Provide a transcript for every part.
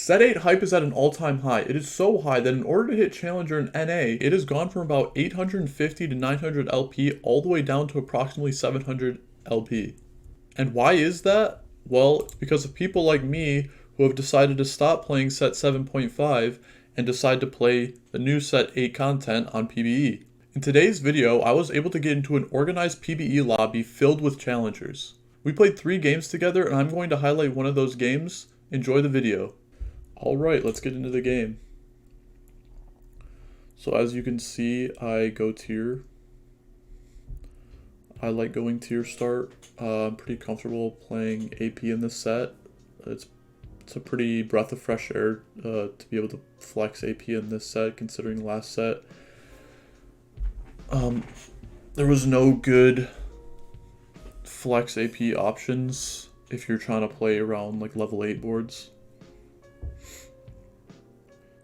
Set 8 hype is at an all-time high. It is so high that in order to hit Challenger in NA, it has gone from about 850 to 900 LP all the way down to approximately 700 LP. And why is that? Well, it's because of people like me who have decided to stop playing set 7.5 and decide to play the new set 8 content on PBE. In today's video, I was able to get into an organized PBE lobby filled with challengers. We played 3 games together and I'm going to highlight one of those games. Enjoy the video. Alright, let's get into the game. So as you can see, I go tier. I like going tier start. I'm pretty comfortable playing AP in this set. It's a pretty breath of fresh air to be able to flex AP in this set, considering last set. There was no good flex AP options if you're trying to play around like level 8 boards.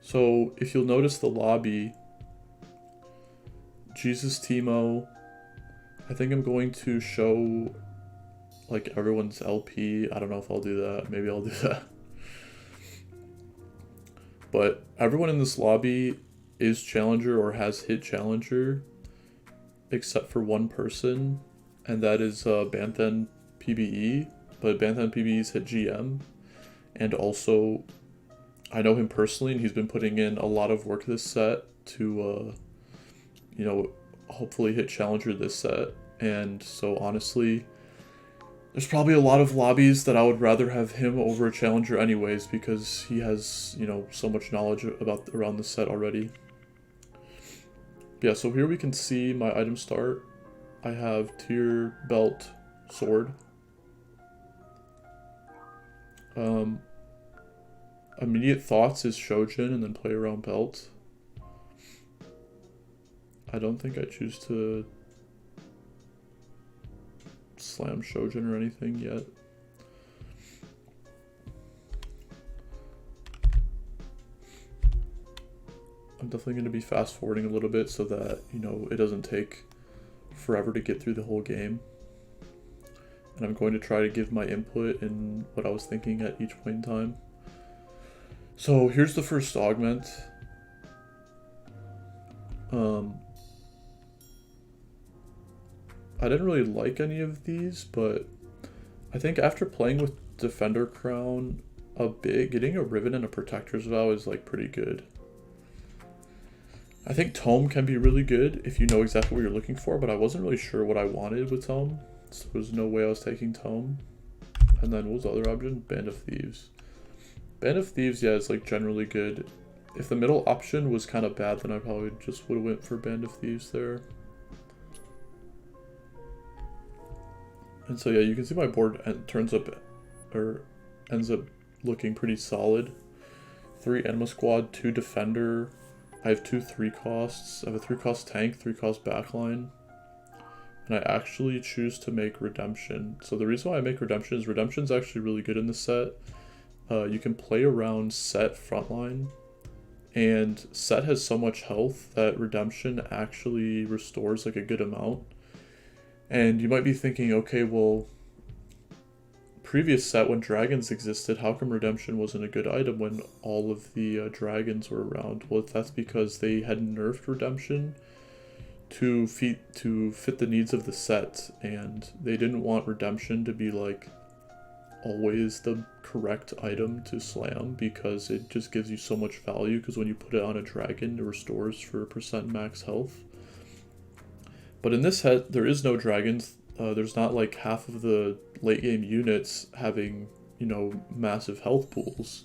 So if you'll notice the lobby, Jesus Timo, I think I'm going to show like everyone's LP. I don't know if I'll do that. Maybe I'll do that. But everyone in this lobby is Challenger or has hit Challenger, except for one person, and that is Banthan PBE. But Banthan PBE's hit GM, and also I know him personally, and he's been putting in a lot of work this set to, you know, hopefully hit Challenger this set. And so honestly, there's probably a lot of lobbies that I would rather have him over a Challenger anyways, because he has, you know, so much knowledge about around the set already. Yeah, so here we can see my item start. I have tier, belt, sword. Immediate thoughts is Shojin and then play around belt. I don't think I choose to slam Shojin or anything yet. I'm definitely going to be fast forwarding a little bit so that, you know, it doesn't take forever to get through the whole game. And I'm going to try to give my input in what I was thinking at each point in time. So here's the first augment. I didn't really like any of these, but I think after playing with Defender Crown a bit, getting a Riven and a Protector's Vow is like pretty good. I think Tome can be really good if you know exactly what you're looking for, but I wasn't really sure what I wanted with Tome, so there was no way I was taking Tome. And then what was the other option? Band of Thieves. Band of Thieves, yeah, is like generally good. If the middle option was kind of bad, then I probably just would have went for Band of Thieves there. And so yeah, you can see my board ends up looking pretty solid. 3 Enema Squad, 2 Defender. I have 2 3 costs. I have a 3 cost tank, 3 cost backline. And I actually choose to make Redemption. So the reason why I make Redemption is Redemption's actually really good in this set. You can play around Set frontline, and Set has so much health that Redemption actually restores like a good amount. And you might be thinking, okay, well, previous set when dragons existed, how come Redemption wasn't a good item when all of the dragons were around? Well, that's because they had nerfed Redemption to fit the needs of the set, and they didn't want Redemption to be like always the correct item to slam, because it just gives you so much value, because when you put it on a dragon, it restores for % max health. But in this set, there is no dragons. There's not like half of the late game units having, you know, massive health pools.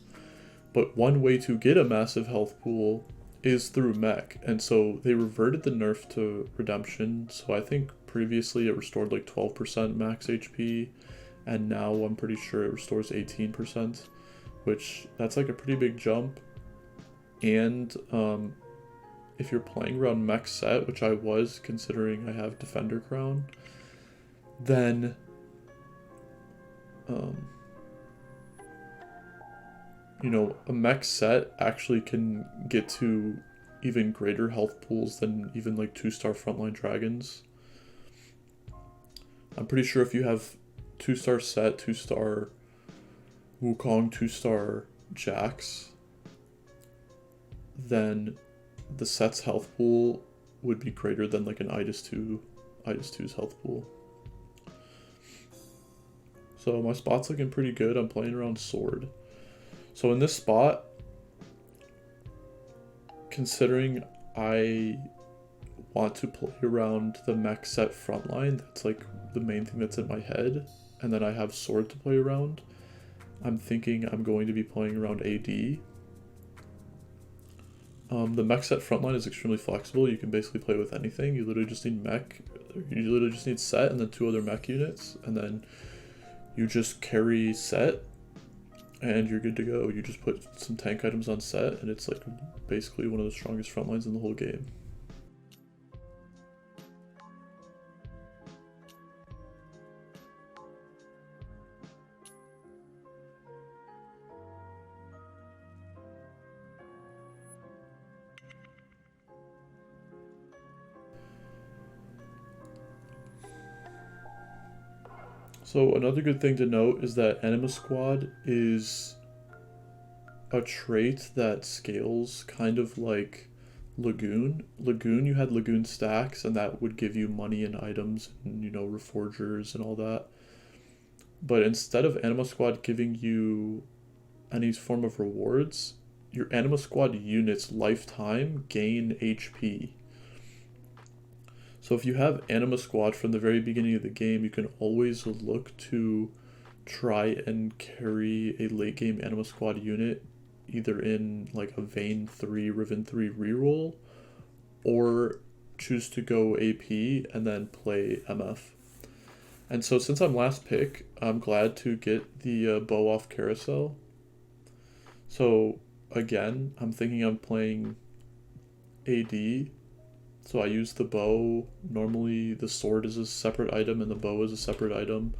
But one way to get a massive health pool is through mech, and so they reverted the nerf to Redemption. So I think previously it restored like 12% max HP, and now I'm pretty sure it restores 18%, which that's like a pretty big jump. And if you're playing around mech set, which I was, considering I have Defender Crown, then you know, a mech set actually can get to even greater health pools than even like 2-star frontline dragons. I'm pretty sure if you have 2-star set, 2-star Wukong, 2-star jacks, then the set's health pool would be greater than like an Idas 2's health pool. So my spot's looking pretty good. I'm playing around sword. So in this spot, considering I want to play around the mech set frontline, that's like the main thing that's in my head, and then I have sword to play around, I'm thinking I'm going to be playing around AD. The mech set frontline is extremely flexible. You can basically play with anything. You literally just need mech, you literally just need set and then 2 other mech units, and then you just carry set and you're good to go. You just put some tank items on set and it's like basically one of the strongest front lines in the whole game. So another good thing to note is that Enema Squad is a trait that scales kind of like Lagoon. Lagoon, you had Lagoon stacks and that would give you money and items and, you know, reforgers and all that. But instead of Enema Squad giving you any form of rewards, your Enema Squad units lifetime gain HP. So if you have Anima Squad from the very beginning of the game, you can always look to try and carry a late game Anima Squad unit either in like a Vayne 3, Riven 3 reroll, or choose to go AP and then play MF. And so since I'm last pick, I'm glad to get the bow off Carousel. So again, I'm thinking I'm playing AD. So I use the bow. Normally the sword is a separate item and the bow is a separate item.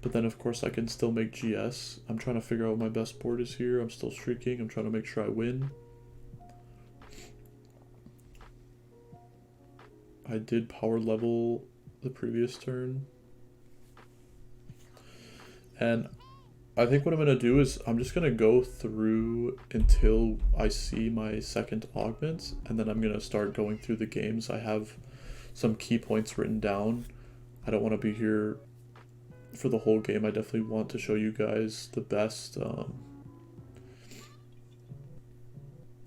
But then of course I can still make GS. I'm trying to figure out what my best board is here. I'm still streaking. I'm trying to make sure I win. I did power level the previous turn. And I think what I'm going to do is I'm just going to go through until I see my second augments, and then I'm going to start going through the games. I have some key points written down. I don't want to be here for the whole game. I definitely want to show you guys the best,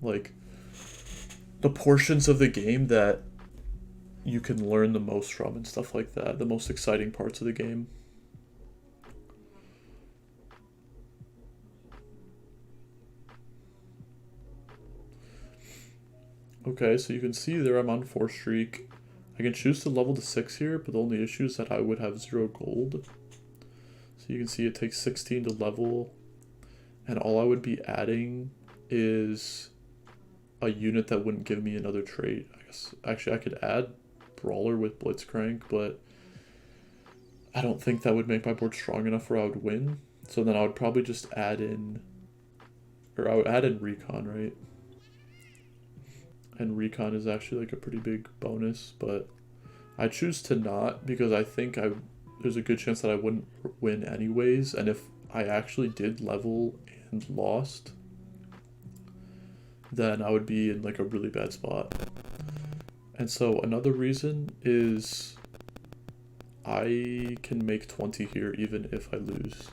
like, the portions of the game that you can learn the most from and stuff like that, the most exciting parts of the game. Okay, so you can see there I'm on 4 streak. I can choose to level to 6 here, but the only issue is that I would have 0 gold. So you can see it takes 16 to level, and all I would be adding is a unit that wouldn't give me another trait. I guess actually I could add Brawler with Blitzcrank, but I don't think that would make my board strong enough where I would win. So then I would probably just add in, or I would add in Recon, right? And Recon is actually like a pretty big bonus, but I choose to not because I think there's a good chance that I wouldn't win anyways, and if I actually did level and lost, then I would be in like a really bad spot. And so another reason is I can make 20 here even if I lose.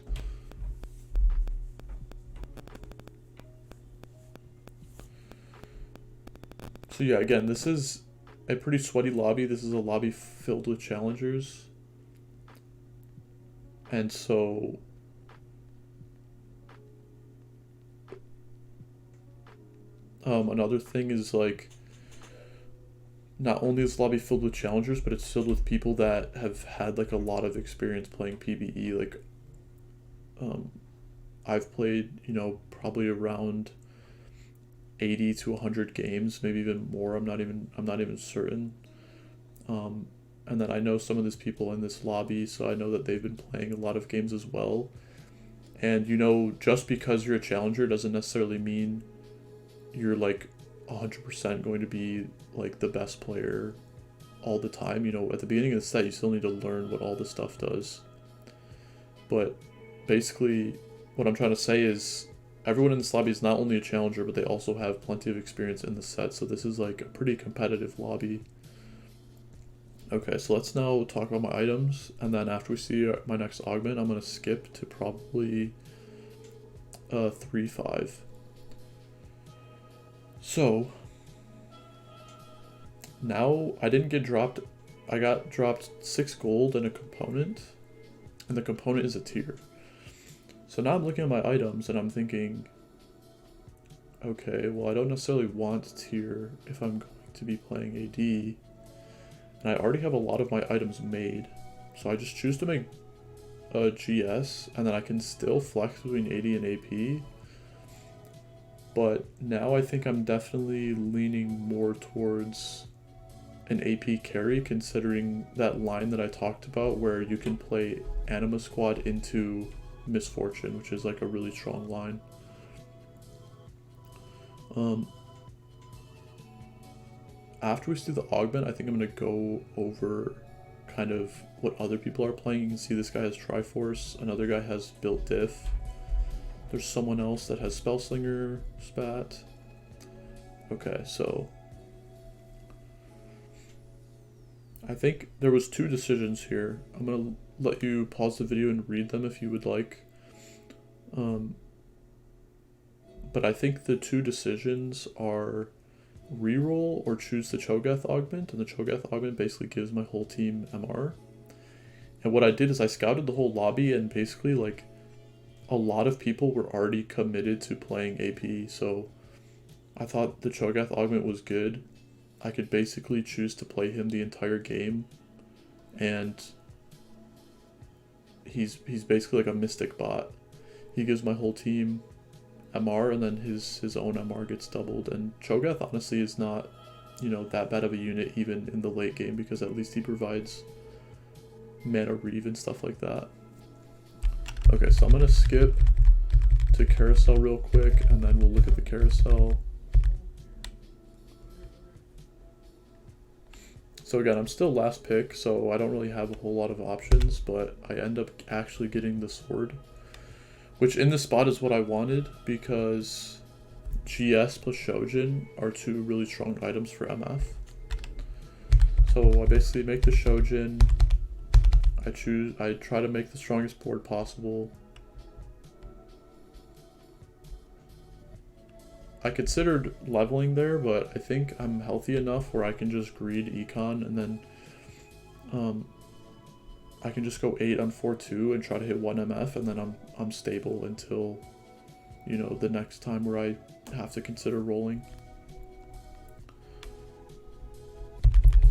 So yeah, again, this is a pretty sweaty lobby. This is a lobby filled with challengers. And so another thing is like, not only is the lobby filled with challengers, but it's filled with people that have had like a lot of experience playing PBE. Like, I've played, you know, probably around 80 to 100 games, maybe even more. I'm not even certain. And then I know some of these people in this lobby, so I know that they've been playing a lot of games as well. And you know, just because you're a challenger doesn't necessarily mean you're like 100% going to be like the best player all the time. You know, at the beginning of the set, you still need to learn what all this stuff does. But basically, what I'm trying to say is, everyone in this lobby is not only a challenger, but they also have plenty of experience in the set, so this is like a pretty competitive lobby. Okay, so let's now talk about my items, and then after we see my next augment, I'm going to skip to probably 3-5. So, now I didn't get dropped, I got dropped 6 gold and a component, and the component is a tier. So now I'm looking at my items and I'm thinking, okay, well I don't necessarily want tier if I'm going to be playing AD. And I already have a lot of my items made. So I just choose to make a GS, and then I can still flex between AD and AP. But now I think I'm definitely leaning more towards an AP carry, considering that line that I talked about where you can play Anima Squad into Misfortune, which is like a really strong line. After we see the augment, I think I'm going to go over kind of what other people are playing. You can see this guy has Triforce, another guy has built diff. There's someone else that has Spellslinger, Spat. Okay, so I think there was 2 decisions here. I'm going to let you pause the video and read them if you would like. But I think the 2 decisions are reroll or choose the Cho'Gath augment, and the Cho'Gath augment basically gives my whole team MR. And what I did is I scouted the whole lobby, and basically like a lot of people were already committed to playing AP, so I thought the Cho'Gath augment was good. I could basically choose to play him the entire game, and he's basically like a mystic bot. He gives my whole team MR, and then his own MR gets doubled. And Cho'Gath honestly is not, you know, that bad of a unit even in the late game, because at least he provides mana reave and stuff like that. Okay, so I'm gonna skip to carousel real quick, and then we'll look at the carousel. So again, I'm still last pick, so I don't really have a whole lot of options, but I end up actually getting the sword, which in this spot is what I wanted, because GS plus Shojin are 2 really strong items for MF. So I basically make the Shojin, I try to make the strongest board possible. I considered leveling there, but I think I'm healthy enough where I can just greed econ, and then I can just go 8 on 4-2 and try to hit 1 MF, and then I'm stable until, you know, the next time where I have to consider rolling.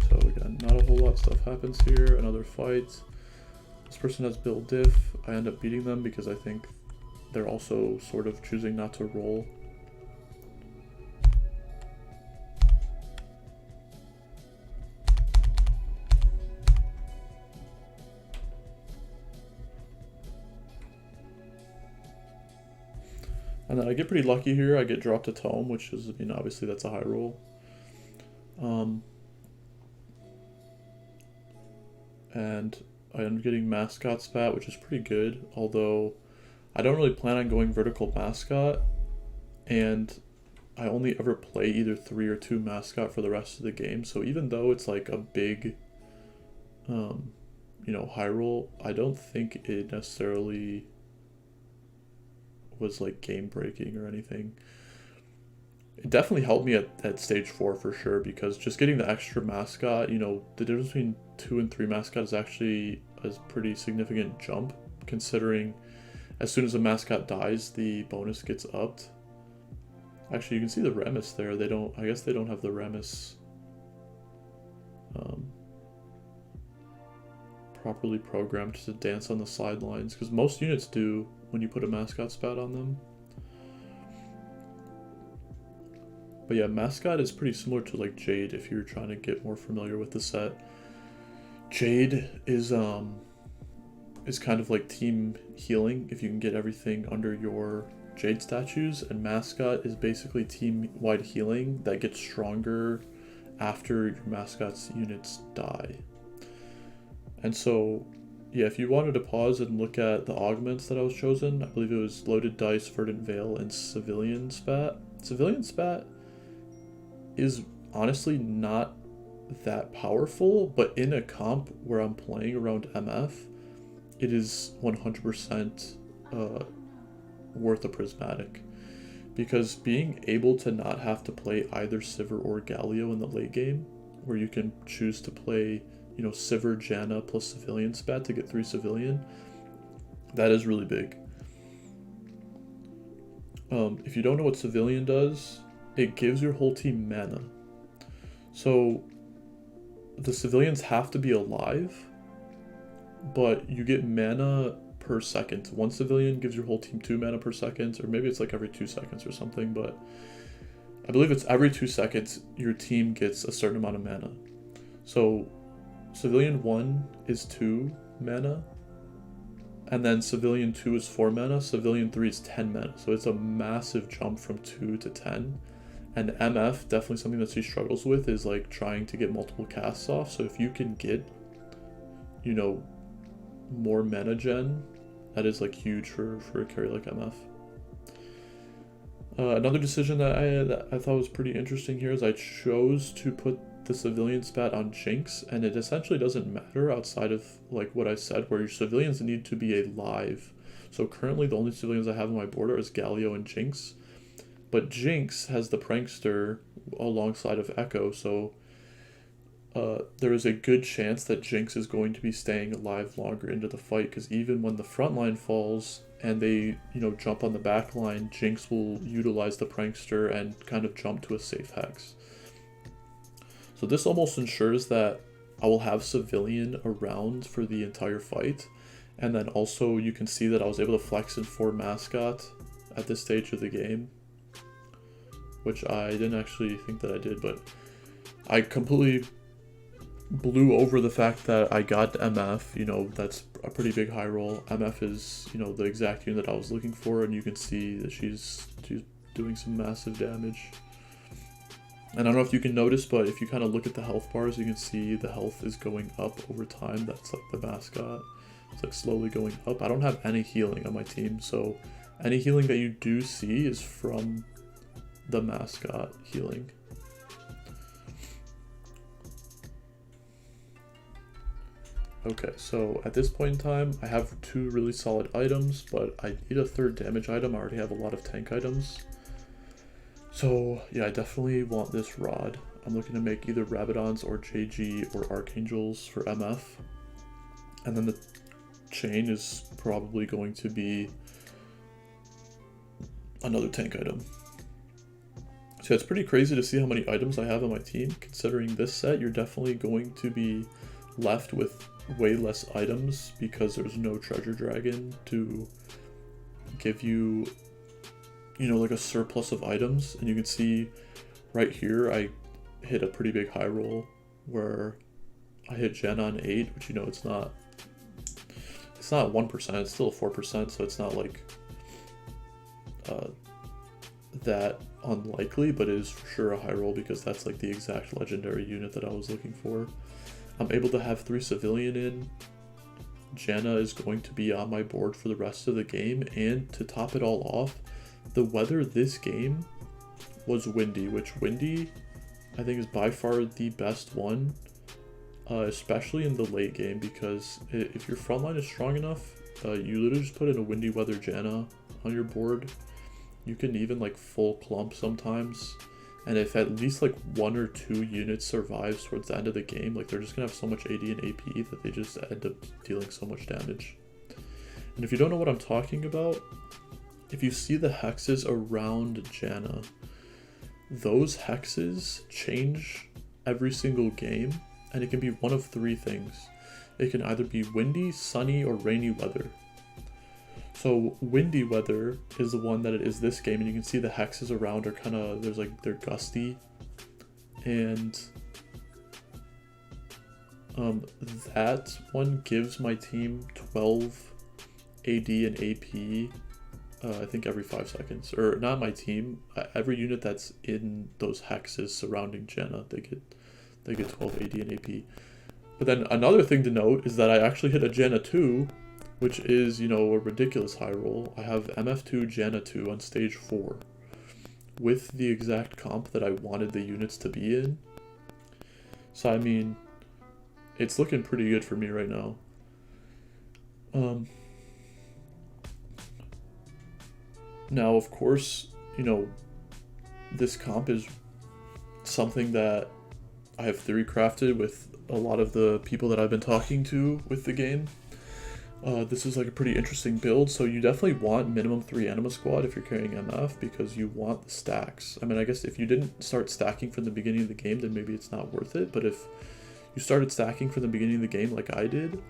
So again, not a whole lot of stuff happens here. Another fight. This person has built diff. I end up beating them because I think they're also sort of choosing not to roll. And then I get pretty lucky here. I get dropped a tome, which is, I mean, obviously that's a high roll. And I end up getting Mascot Spat, which is pretty good, although I don't really plan on going vertical Mascot, and I only ever play either 3 or 2 Mascot for the rest of the game, so even though it's like a big, you know, high roll, I don't think it necessarily was like game breaking or anything. It definitely helped me at stage 4 for sure, because just getting the extra Mascot, you know, the difference between 2 and 3 Mascot is actually a pretty significant jump, considering as soon as a Mascot dies, the bonus gets upped. Actually, you can see the Remus there. I guess they don't have the Remus properly programmed to dance on the sidelines, because most units do when you put a Mascot Spat on them. But yeah, Mascot is pretty similar to like Jade if you're trying to get more familiar with the set. Jade is kind of like team healing if you can get everything under your Jade statues, and Mascot is basically team-wide healing that gets stronger after your Mascot's units die. And so, yeah, if you wanted to pause and look at the augments that I was chosen, I believe it was Loaded Dice, Verdant Veil, and Civilian Spat. Civilian Spat is honestly not that powerful, but in a comp where I'm playing around MF, it is 100% worth a Prismatic. Because being able to not have to play either Sivir or Galio in the late game, where you can choose to play, you know, Sivir, Janna plus Civilian Spat to get 3 Civilian, that is really big. If you don't know what Civilian does, it gives your whole team mana. So the civilians have to be alive, but you get mana per second. One civilian gives your whole team 2 mana per second, or maybe it's like every 2 seconds or something, but I believe it's every 2 seconds your team gets a certain amount of mana. So civilian 1 is 2 mana, and then civilian 2 is 4 mana, civilian 3 is 10 mana. So it's a massive jump from 2 to 10. And MF, definitely something that she struggles with is like trying to get multiple casts off. So if you can get, you know, more mana gen, that is like huge for a carry like MF. Another decision that I thought was pretty interesting here is I chose to put the civilian spat on Jinx, and it essentially doesn't matter outside of like what I said, where your civilians need to be alive. So currently the only civilians I have on my board are Galio and Jinx. But Jinx has the Prankster alongside of Echo, so there is a good chance that Jinx is going to be staying alive longer into the fight, because even when the front line falls and they, you know, jump on the back line, Jinx will utilize the Prankster and kind of jump to a safe hex. So this almost ensures that I will have civilian around for the entire fight, and then also you can see that I was able to flex in 4 mascot at this stage of the game, which I didn't actually think that I did, but I completely blew over the fact that I got MF. You know, that's a pretty big high roll. MF is, you know, the exact unit I was looking for, and you can see that she's doing some massive damage. And I don't know if you can notice, but if you kind of look at the health bars, you can see the health is going up over time. That's like the mascot. It's like slowly going up. I don't have any healing on my team, so any healing that you do see is from the mascot healing. Okay, so at this point in time, I have 2 really solid items, but I need a 3rd damage item. I already have a lot of tank items. So yeah, I definitely want this rod. I'm looking to make either Rabadons or JG or Archangels for MF. And then the chain is probably going to be another tank item. So it's pretty crazy to see how many items I have on my team. Considering this set, you're definitely going to be left with way less items because there's no treasure dragon to give you, you know, like a surplus of items. And you can see right here, I hit a pretty big high roll where I hit Gen on 8, which, you know, it's not 1%, it's still 4%, so it's not like that unlikely, but it is for sure a high roll because that's like the exact legendary unit that I was looking for. I'm able to have 3 civilian in. Janna is going to be on my board for the rest of the game, and to top it all off, the weather this game was windy, which windy I think is by far the best one, especially in the late game, because if your front line is strong enough, you literally just put in a windy weather Janna on your board. You can even like full clump sometimes, and if at least like 1 or 2 units survives towards the end of the game, like they're just gonna have so much AD and AP that they just end up dealing so much damage. And if you don't know what I'm talking about, if you see the hexes around Janna, those hexes change every single game, and it can be one of 3 things. It can either be windy, sunny, or rainy weather. So windy weather is the one that it is this game, and you can see the hexes around are kind of, there's like, they're gusty, and that one gives my team 12 AD and AP, I think every 5 seconds, or not my team, every unit that's in those hexes surrounding Janna, they get 12 AD and AP. But then another thing to note is that I actually hit a Janna 2, which is, you know, a ridiculous high roll. I have MF2 Janna 2 on stage 4 with the exact comp that I wanted the units to be in. So, I mean, it's looking pretty good for me right now. Now, of course, you know, this comp is something that I have theory crafted with a lot of the people that I've been talking to with the game. This is like a pretty interesting build, so you definitely want minimum 3 Anima Squad if you're carrying MF, because you want the stacks. I mean, I guess if you didn't start stacking from the beginning of the game, then maybe it's not worth it, but if you started stacking from the beginning of the game like I did,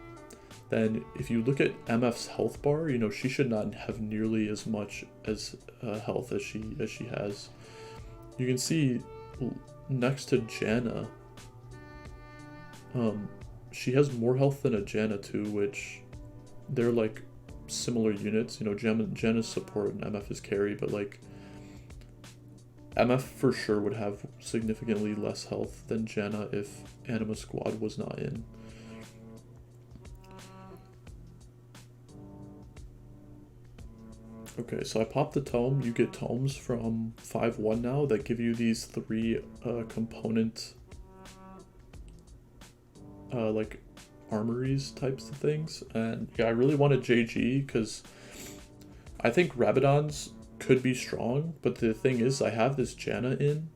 then if you look at MF's health bar, you know, she should not have nearly as much as health as she has. You can see next to Janna, she has more health than a Janna 2, which they're like similar units. You know, Janna's support and MF is carry, but like MF for sure would have significantly less health than Janna if Anima Squad was not in. Okay, so I popped the tome. You get tomes from 5-1 now that give you these 3 component like armories types of things. And yeah, I really wanted JG because I think Rabadons could be strong, but the thing is I have this Janna in,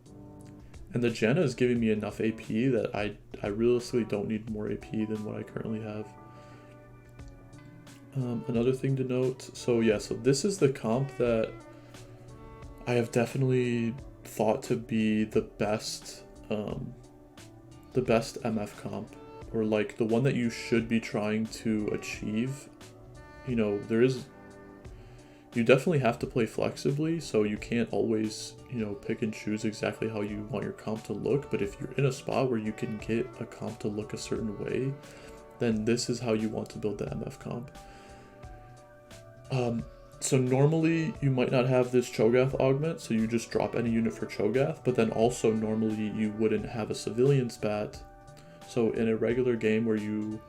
and the Janna is giving me enough AP that I realistically don't need more AP than what I currently have. Another thing to note, so yeah, so this is the comp that I have definitely thought to be the best MF comp, or like the one that you should be trying to achieve. You know, you definitely have to play flexibly, so you can't always, you know, pick and choose exactly how you want your comp to look, but if you're in a spot where you can get a comp to look a certain way, then this is how you want to build the MF comp. So normally you might not have this Cho'Gath augment, so you just drop any unit for Cho'Gath, but then also normally you wouldn't have a civilian spat. So in a regular game where you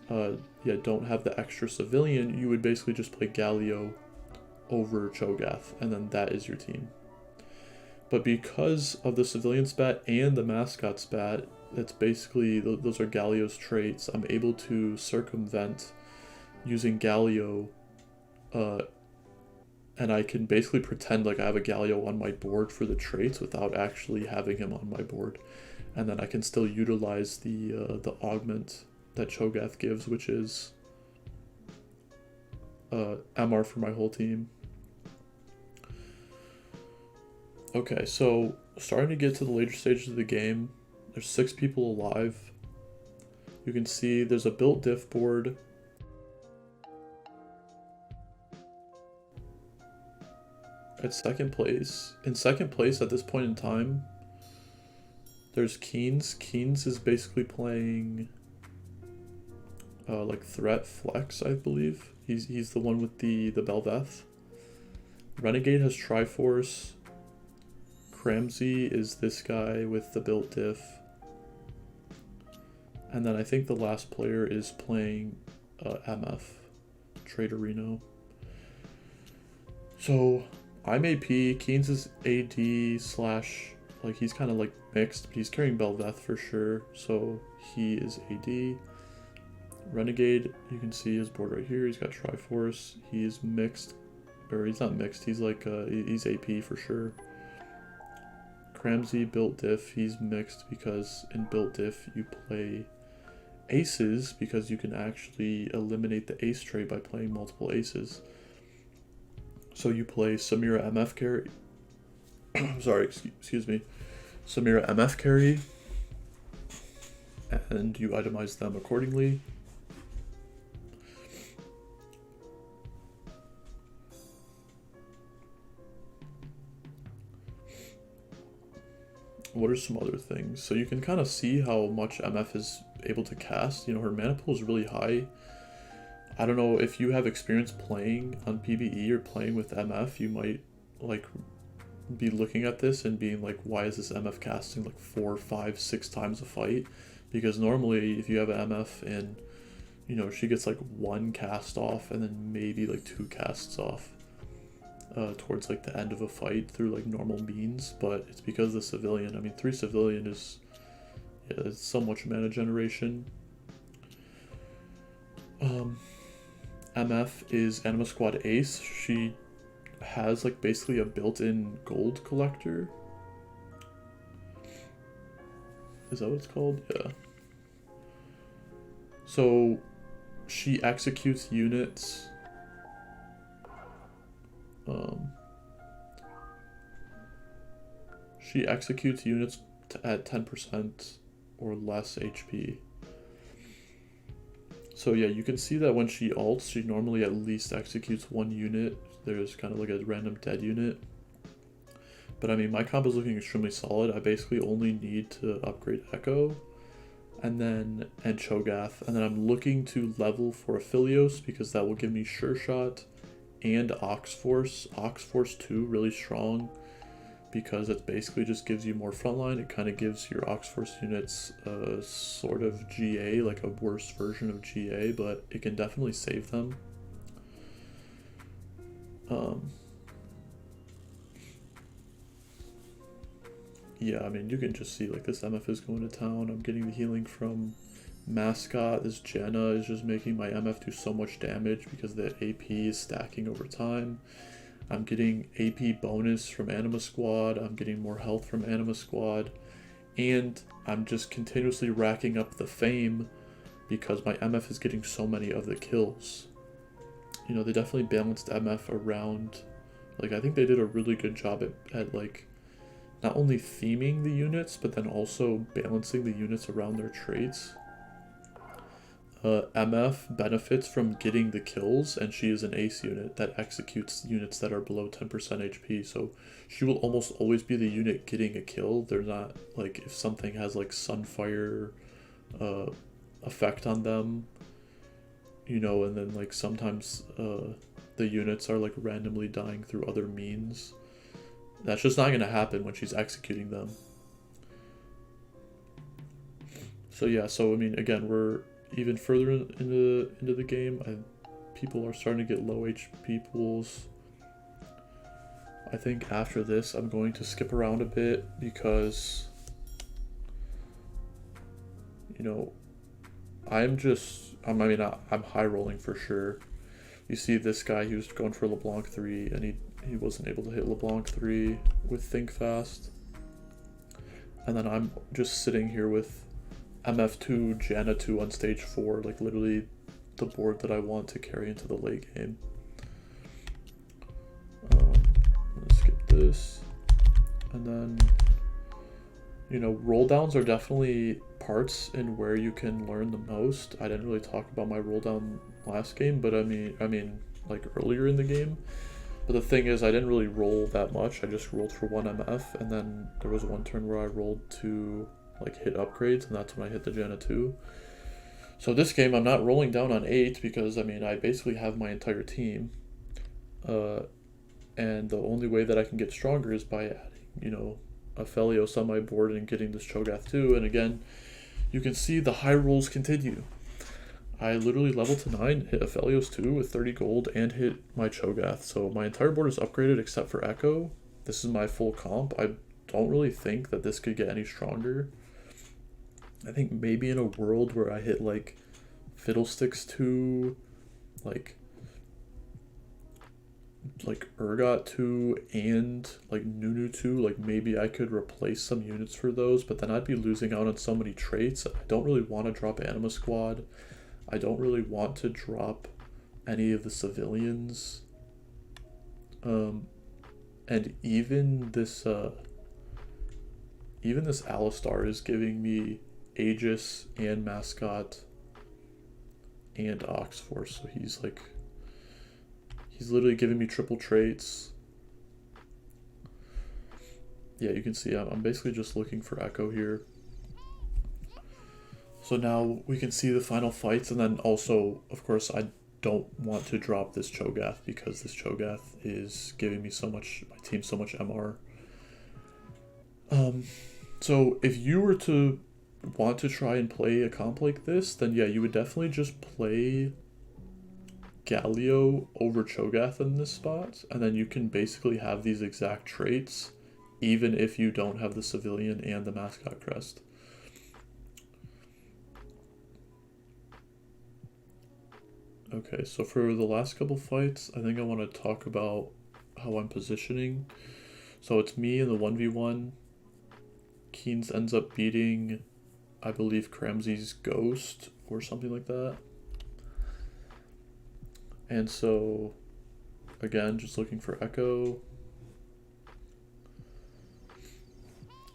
don't have the extra civilian, you would basically just play Galio over Cho'Gath, and then that is your team. But because of the civilian spat and the mascot spat, that's basically, those are Galio's traits, I'm able to circumvent using Galio, and I can basically pretend like I have a Galio on my board for the traits without actually having him on my board. And then I can still utilize the augment that Cho'Gath gives, which is MR for my whole team. Okay, so starting to get to the later stages of the game, there's 6 people alive. You can see there's a built diff board. At second place. In second place at this point in time, there's Keynes. Keynes is basically playing like threat flex, I believe. He's the one with the Belveth. Renegade has Triforce. Cramsey is this guy with the built diff. And then I think the last player is playing MF, Traderino. So I'm AP, Keynes is AD slash, like he's kind of like mixed, but he's carrying Belveth for sure, so he is AD. Renegade, you can see his board right here, he's got Triforce, he's mixed, or he's not mixed, he's like, he's AP for sure. Cramsey, built diff, he's mixed because in built diff you play aces because you can actually eliminate the ace trait by playing multiple aces. So you play Samira MF carry, sorry, excuse me, Samira MF carry, and you itemize them accordingly. What are some other things? So you can kind of see how much MF is able to cast. You know, her mana pool is really high. I don't know if you have experience playing on PBE or playing with MF, you might like be looking at this and being like, why is this MF casting like 4, 5, 6 times a fight? Because normally if you have an MF and, you know, she gets like 1 cast off and then maybe like 2 casts off towards like the end of a fight through like normal means, but it's because the civilian, I mean 3 civilian is, yeah, it's so much mana generation. MF is Anima Squad Ace. She has like basically a built-in gold collector. Is that what it's called? Yeah. So she executes units at 10% or less HP. So yeah, you can see that when she ults, she normally at least executes 1 unit. There's kind of like a random dead unit. But I mean, my combo's looking extremely solid. I basically only need to upgrade Echo and Cho'Gath. And then I'm looking to level for Aphelios because that will give me Sure Shot and Ox Force. Ox Force 2, really strong because it basically just gives you more frontline. It kind of gives your Ox Force units a sort of GA, like a worse version of GA, but it can definitely save them. Yeah, I mean, you can just see like this MF is going to town. I'm getting the healing from Mascot. This Jenna is just making my MF do so much damage because the AP is stacking over time. I'm getting AP bonus from Anima Squad. I'm getting more health from Anima Squad. And I'm just continuously racking up the fame because my MF is getting so many of the kills. You know, they definitely balanced MF around. Like, I think they did a really good job at like, not only theming the units, but then also balancing the units around their traits. MF benefits from getting the kills, and she is an ace unit that executes units that are below 10% HP, so she will almost always be the unit getting a kill. They're not, like, if something has, like, Sunfire effect on them, you know, and then, like, sometimes the units are, like, randomly dying through other means. That's just not going to happen when she's executing them. So yeah, so I mean, again, we're even further into the game. People are starting to get low HP pools. I think after this, I'm going to skip around a bit because, you know, I'm high rolling for sure. You see this guy, he was going for LeBlanc 3, and he wasn't able to hit LeBlanc 3 with Think Fast. And then I'm just sitting here with MF2, Janna 2 on stage 4, like literally the board that I want to carry into the late game. I'm gonna skip this. And then, you know, roll downs are definitely parts in where you can learn the most. I didn't really talk about my roll down last game, but I mean like earlier in the game. But the thing is, I didn't really roll that much. I just rolled for 1 MF, and then there was one turn where I rolled to like hit upgrades, and that's when I hit the Janna 2. So this game, I'm not rolling down on 8 because, I mean, I basically have my entire team. And the only way that I can get stronger is by adding, you know, Aphelios on my board and getting this Cho'Gath 2. And again, you can see the high rolls continue. I literally leveled to 9, hit Aphelios 2 with 30 gold, and hit my Cho'Gath. So my entire board is upgraded except for Echo. This is my full comp. I don't really think that this could get any stronger. I think maybe in a world where I hit like Fiddlesticks 2, like Urgot 2, and like Nunu 2, like maybe I could replace some units for those, but then I'd be losing out on so many traits. I don't really want to drop Anima Squad. I don't really want to drop any of the civilians. And even this Alistar is giving me Aegis and Mascot and Ox Force, so he's literally giving me triple traits. Yeah, you can see I'm basically just looking for Echo here. So now we can see the final fights, and then also, of course, I don't want to drop this Cho'Gath because this Cho'Gath is giving me so much, my team so much MR. So if you were to want to try and play a comp like this, then yeah, you would definitely just play Galio over Cho'Gath in this spot, and then you can basically have these exact traits even if you don't have the civilian and the mascot crest. Okay, so for the last couple fights, I think I want to talk about how I'm positioning. So it's me in the 1v1. Keynes ends up beating, I believe, Kramzi's Ghost or something like that. And so, again, just looking for Echo.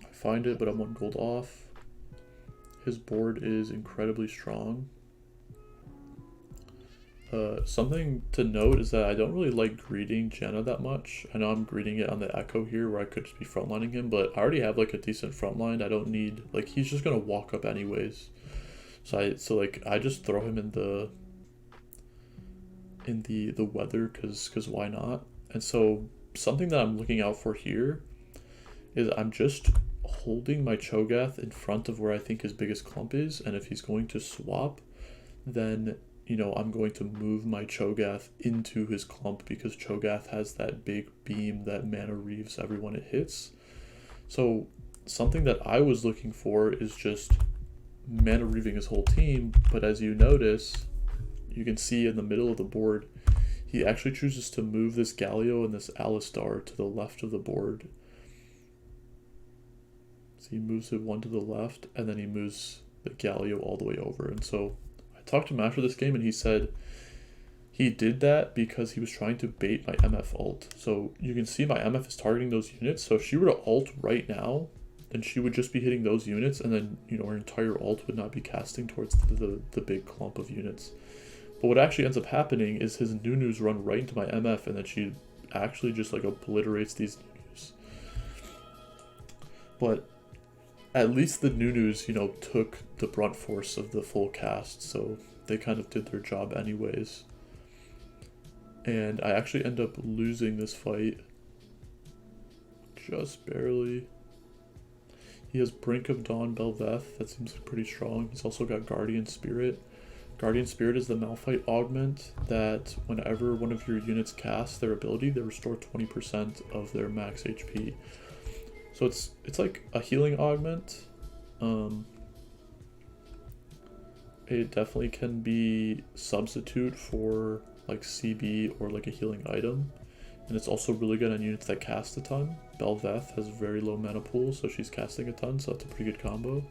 I find it, but I'm 1 gold off. His board is incredibly strong. Something to note is that I don't really like greeting Jenna that much. I know I'm greeting it on the Echo here where I could just be frontlining him, but I already have like a decent frontline. I don't need, like, he's just gonna walk up anyways. So I just throw him in the weather cause why not? And so something that I'm looking out for here is I'm just holding my Cho'Gath in front of where I think his biggest clump is, and if he's going to swap, then you know, I'm going to move my Cho'Gath into his clump because Cho'Gath has that big beam that mana reaves everyone it hits. So something that I was looking for is just mana reaving his whole team, but as you notice, you can see in the middle of the board, he actually chooses to move this Galio and this Alistar to the left of the board. So he moves it one to the left, and then he moves the Galio all the way over, and so talked to him after this game and he said he did that because he was trying to bait my MF ult. So you can see my MF is targeting those units, so if she were to ult right now, then she would just be hitting those units, and then, you know, her entire ult would not be casting towards the big clump of units. But what actually ends up happening is his Nunus run right into my MF, and then she actually just like obliterates these Nunus. But at least the Nunus, you know, took the brunt force of the full cast, so they kind of did their job anyways. And I actually end up losing this fight. Just barely. He has Brink of Dawn Belveth, that seems pretty strong. He's also got Guardian Spirit. Guardian Spirit is the Malphite augment that whenever one of your units casts their ability, they restore 20% of their max HP. So it's like a healing augment. It definitely can be substitute for like CB or like a healing item. And it's also really good on units that cast a ton. Belveth has very low mana pool, so she's casting a ton, so that's a pretty good combo.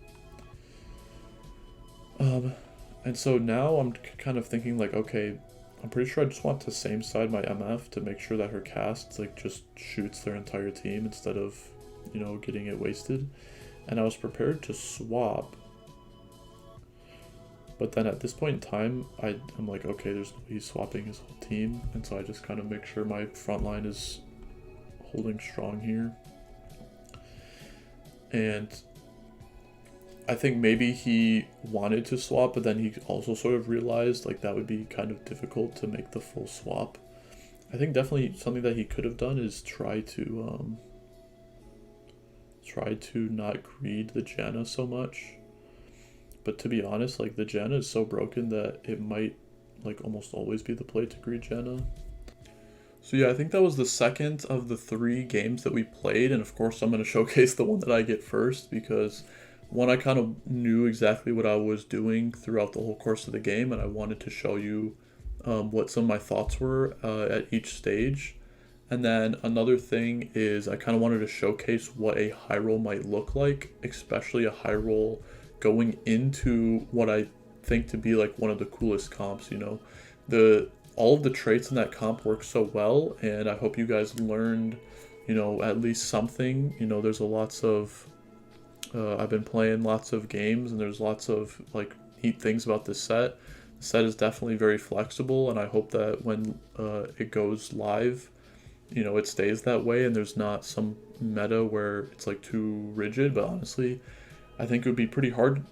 And so now I'm kind of thinking like, okay, I'm pretty sure I just want to same side my MF to make sure that her cast like just shoots their entire team instead of, you know, getting it wasted. And I was prepared to swap, but then at this point in time I'm like, okay, he's swapping his whole team, and so I just kind of make sure my front line is holding strong here. And I think maybe he wanted to swap, but then he also sort of realized like that would be kind of difficult to make the full swap. I think definitely something that he could have done is try to not greed the Janna so much. But to be honest, like the Janna is so broken that it might like almost always be the play to greed Janna. So yeah, I think that was the second of the 3 games that we played, and of course I'm going to showcase the one that I get first because one, I kind of knew exactly what I was doing throughout the whole course of the game, and I wanted to show you what some of my thoughts were at each stage. And then another thing is I kind of wanted to showcase what a high roll might look like, especially a high roll going into what I think to be like one of the coolest comps. You know, all of the traits in that comp work so well, and I hope you guys learned, you know, at least something. You know, there's lots of I've been playing lots of games, and there's lots of like neat things about this set. The set is definitely very flexible, and I hope that when it goes live, you know, it stays that way and there's not some meta where it's like too rigid. But honestly, I think it would be pretty hard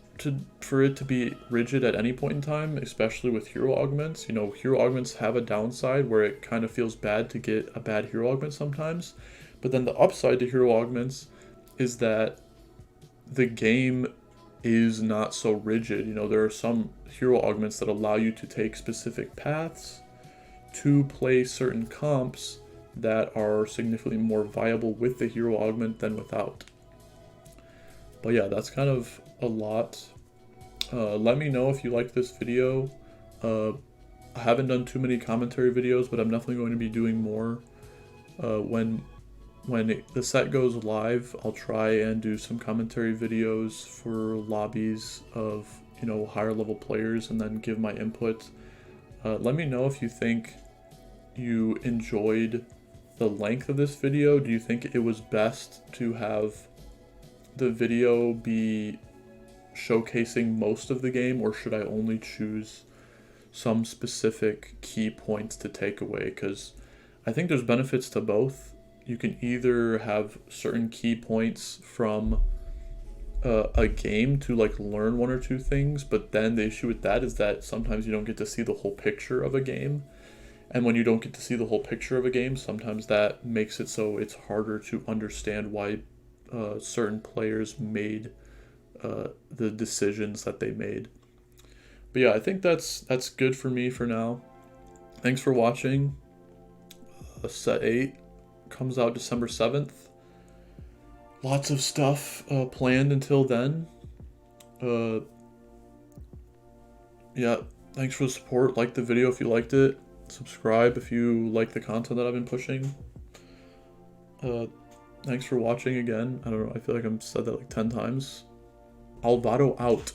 for it to be rigid at any point in time, especially with hero augments. You know, hero augments have a downside where it kind of feels bad to get a bad hero augment sometimes, but then the upside to hero augments is that the game is not so rigid. You know, there are some hero augments that allow you to take specific paths to play certain comps that are significantly more viable with the hero augment than without. But yeah, that's kind of a lot. Let me know if you liked this video. I haven't done too many commentary videos, but I'm definitely going to be doing more. When the set goes live, I'll try and do some commentary videos for lobbies of, you know, higher level players and then give my input. Let me know if you think you enjoyed the length of this video. Do you think it was best to have the video be showcasing most of the game, or should I only choose some specific key points to take away? Because I think there's benefits to both. You can either have certain key points from a game to like learn one or two things, but then the issue with that is that sometimes you don't get to see the whole picture of a game. And when you don't get to see the whole picture of a game, sometimes that makes it so it's harder to understand why certain players made the decisions that they made. But yeah, I think that's good for me for now. Thanks for watching. Set 8 comes out December 7th. Lots of stuff planned until then. Yeah, thanks for the support. Like the video if you liked it. Subscribe if you like the content that I've been pushing. Thanks for watching again. I don't know, I feel like I've said that like 10 times. Owlvado out.